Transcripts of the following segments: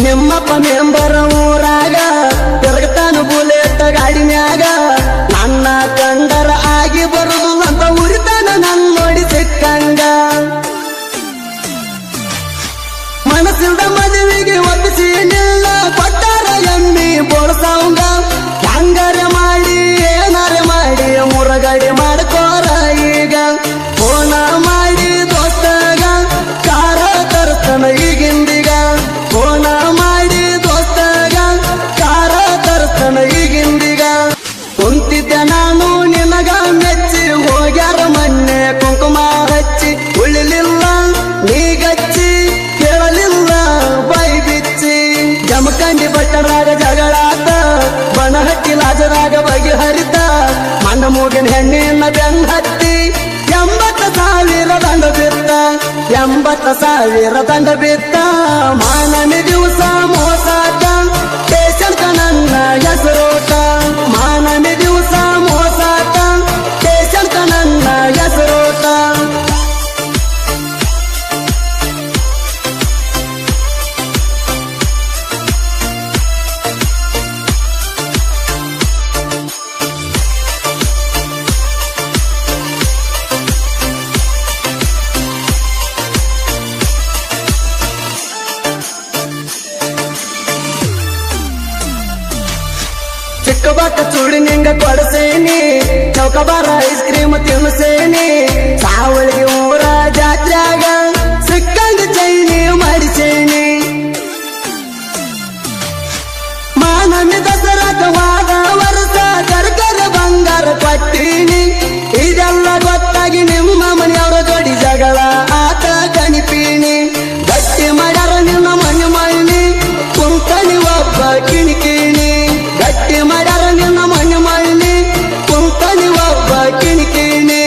ನಿಮ್ಮಪ್ಪ ಮೆಂಬರ ಊರಾಗ ತಿರುಗತಾನು ಬುಲೆಟ್ ಗಾಡಿ ಮ್ಯಾಗ ನನ್ನ ಕಂಡರ ಆಗಿ ಬರುದು ಅಂತ ಉರಿತಾನ ನನ್ ನೋಡಿ ಸಿಕ್ಕಂಗ ಮನಸ್ಸಿಲ್ದ ಮದುವೆಗೆ ಒಪ್ಪಿಸಿ ನಿಲ್ಲ ಕೊಟ್ಟಾರ ಎಮ್ಮಿ ಬೋಳ್ಸವಂಗ ಹಂಗಾರೆ ಮಾಡಿ ಏನಾರೆ ಮಾಡಿ ಮುರಗಡೆ ಮಾಡ್ಕೋರ ಈಗ ಫೋನ ಮಾಡಿ ದೋಸ್ತಗ ಕಾರ ತರ್ತಾನ ಈಗಿಂದೀಗ ಫೋನ ಮಾಡಿ ದೋಸ್ತಗ ಕಾರ ತರ್ತಾನ ಈಗಿಂದೀಗ ಕುಂತಿದ್ದೆ ನಾನು ನಿನಗ ಮೆಚ್ಚಿ ಹೋಗ್ಯಾರ ಮೊನ್ನೆ ಕುಂಕುಮ ಹಚ್ಚಿ ಉಳಿಲಿಲ್ಲ ನೀಗಚ್ಚಿ ಕೇಳಲಿಲ್ಲ ಬೈ ಬಿಚ್ಚಿ ಜಮಖಂಡಿ ಬಟ್ಟರಾಗ ಜಗಳಾತ ಬನಹಟ್ಟಿ ಲಾಜರಾಗ ಬಗೆಹರಿತ ಮಂಡ ಮೂಗಿನ ಹೆಣ್ಣಿನ ಬೆನ್ನ ಹತ್ತಿ 80,000 ದಂಡ ಬಿತ್ತ 80,000 ದಂಡ ಬಿತ್ತ ಮಾನನಿ ದಿವಸ ಮೋಸಾಟ ಸ್ಟೇಷನ್ ನನ್ನ ಹೆಸರೋಟ ಮಾನನಿ ದಿವಸ ಮೋಸಾಟ ಸ್ಟೇಷನ್ ನನ್ನ ಹೆಸರೋಟ ಚಿಕ್ಕಬಾಕ ಚೂಡಿ ನಿಂಗ ಕೊಡಸೇನಿ ಚೌಕಬಾರ ಐಸ್ ಕ್ರೀಮ್ ತಿನ್ಸೇನಿ ಸಾವಳಿಗೆ ಊರ ಜಾತ್ರ್ಯಾಗ ಸಿಕ್ಕಂಗ ಚೈನಿ ಮಾಡಿಸೇನಿ ಮಾನಮಿ ದಸರಾಕ ವಾದ ವರ್ಷ ಕರ್ಕರ ಬಂಗಾರ ಕೊಟ್ಟೀನಿ ಇದೆಲ್ಲ ಗೊತ್ತಾಗಿ ನಿಮ್ಮ ಮನೆಯವರ ಜೋಡಿ ಜಗಳ ಆತ ಕಣಿಪೀನಿ ಗಟ್ಟಿ ಮಾಡ್ಯಾರ ನಿನ್ನ ಮನೆ ಮಣ್ಣಿ ಕುಂತನಿ ಒಬ್ಬ ಕಿಣಿಕಿಣಿ ಗಟ್ಟಿ ಮಾಡ್ಯಾರ ನಿನ್ನ ಮನೆ ಮಣ್ಣಿ ಕುಂತನಿ ಒಬ್ಬ ಕಿಣಿಕಿಣಿ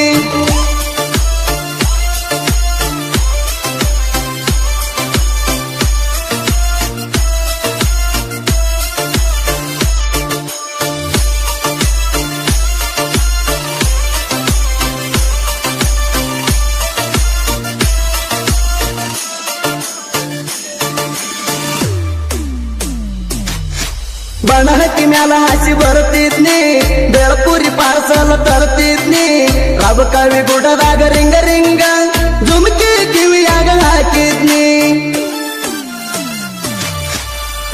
ಬನಹಟ್ಟಿ ಮ್ಯಾಲ ಹಾಸಿ ಬರುತ್ತಿದ್ನಿ ಬೆಳಪುರಿ ಪಾರ್ಸಲ್ ತರುತ್ತಿದ್ನಿ ರಬ ಕವಿ ಗುಡದಾಗ ರಿಂಗ ರಿಂಗ ಜುಮ್ಕಿ ಕಿವಿಯಾಗ ಹಾಕಿದ್ನಿ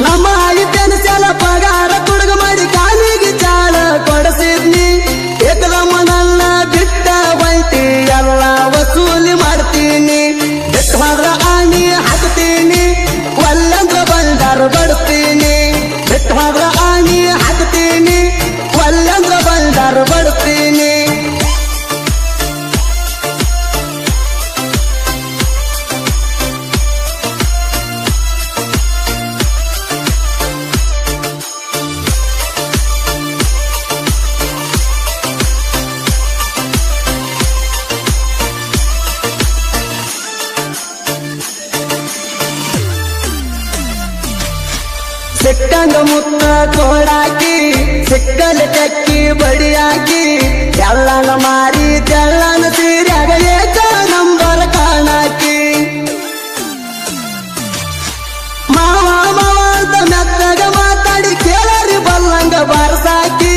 ನಮ್ಮ ಆಯಿತೇನ ಸಲ ಪಗಾರ ತುಡುಗ ಮಾಡಿ ಕಾಲಿಗೆ ಚಾಳ ಕೊಡಿಸಿದ್ನಿ ಏಕದಮ್ಮ ನನ್ನ ಬಿಟ್ಟ ಬಂತಿ ಎಲ್ಲ ವಸೂಲಿ ಮಾಡ್ತೀನಿ ಬಿಟ್ಟು ಹೋದ್ರ ಆಣಿ ಹಾಕ್ತೀನಿ ಒಲ್ಲಂದ್ರ ಬಂದಾರ ಬಡ್ತೀನಿ ಬಿಟ್ಟು ಹೋದ್ರ ಆಣಿ ಹಾಕ್ತೀನಿ ಒಲ್ಲಂದ್ರ ಬಂದಾರ ಬಡ್ತೀನಿ ಸಿಕ್ಕಂಗ ಮುತ್ತ ಕೋಡಾಕಿ ಸಿಕ್ಕಲ ಚಕ್ಕಿ ಬಡಿಯಾಕಿ ಎಲ್ಲನ ಮಾರಿ ತೆಳ್ಳನ ಸೀರ್ಯಾಗ ಏಕ ನಂಬರ್ ಕಾಣಾಕಿ ಮಾವ ಮಾವ ಅಂತ ಮೆತ್ತಗ ಮಾತಾಡಿ ಕೇಳರಿ ಬಲ್ಲಂಗ ಬಾರಸಾಕಿ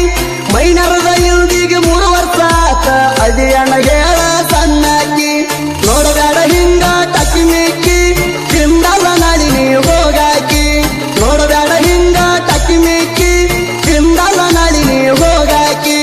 ಮೈನರದ ಇಲ್ದಿಗೆ 3 ವರ್ಷ ಆತ ಅದಿಯಣ್ಣ ಹೇಳ ಸಣ್ಣಾಕಿ ನೋಡಬೇಡ ಹಿಂಗ ಟಕ್ಕಿ ಮಿಕ್ಕಿ ತಿಂದಲ್ಲ ನಾಡಿ ನೀ ಹೋಗಾಕಿ ನೋಡಬೇಡ ಹಿಂಗ ಟಕ್ಕಿ ಮಿಕ್ಕಿ ತಿಂದಲ್ಲ ನಾಡಿ ನೀ ಹೋಗಾಕಿ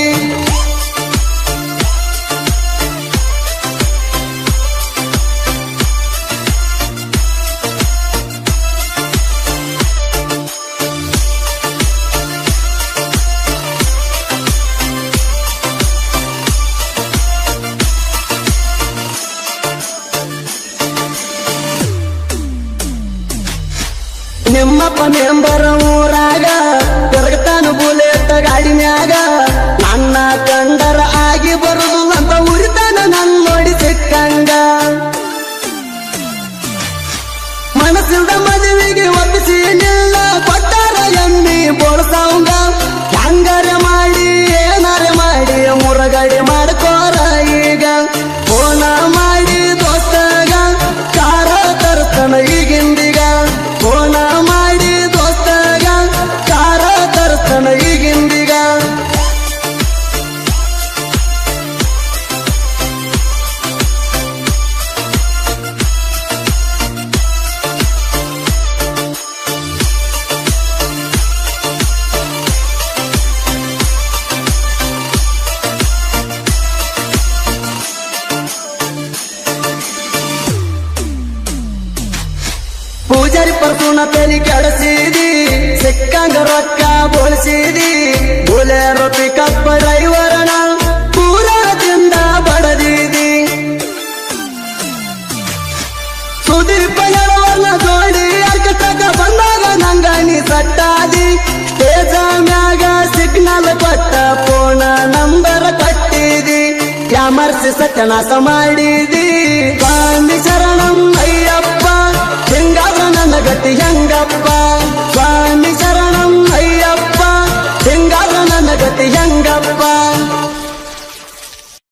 ನಿಮ್ಮಪ್ಪ ಮೆಂಬರ ಊರಾಗ ತಿರುಗತಾನು ಬುಲೆಟ್ ಗಾಡಿ ಮ್ಯಾಗ ನನ್ನ ಕಂಡರ ಆಗಿ ಬರುದು ಅಂತ ಉರಿತಾನ ನನ್ ನೋಡಿ ಸಿಕ್ಕಂಗ ಮನಸ್ಸಿಲ್ದ ಮದುವೆಗೆ ಒಪ್ಪಿಸಿ ನಿಲ್ಲ ಕೊಟ್ಟಾರ ಎಮ್ಮಿ ಬೋಳ್ಸವಂಗ ಹಂಗಾರೆ ಮಾಡಿ ಏನಾರೆ ಮಾಡಿ ಮುರಗಡೆ ಮಾಡ್ಕೋರ ಈಗ ಫೋನ ಮಾಡಿ ದೋಸ್ತಗ ಕಾರ ತರ್ತಾನ ಈಗಿಂದೀಗ ಫೋನ ಮಾಡಿ ಸುಣ ತಲೆ ಕೆಡಸಿದಿ ಸಿಕ್ಕಂಗ ರೊಕ್ಕ ಬೋಳಿಸಿದಿ ಬುಲೆರೋ ಪಿಕಪ್ ಡ್ರೈವರನ ಪೂರದಿಂದ ಬಡದಿದಿ ಸುದೀಪ ಎಳವರ್ನ ಜೋಡಿ ಅರ್ಕಟಕ ಬಂದಾಗ ನಂಗ ನೀ ಸಟ್ಟಾದಿ ಸ್ಟೇಜ ಮ್ಯಾಗ ಸಿಗ್ನಲ್ ಕೊಟ್ಟ ಫೋನ ನಂಬರ್ ಕಟ್ಟಿದಿ ಯಾಮರ್ಸಿ ಸತ್ಯನಾಶ ಮಾಡಿದಿ ಸ್ವಾಮಿ ಶರಣಂ ಅಯ್ಯಪ್ಪ ಹಿಂಗಾದ್ರ ನನ್ನ ಗತಿ ಹೆಂಗಪ್ಪ ಸ್ವಾಮಿ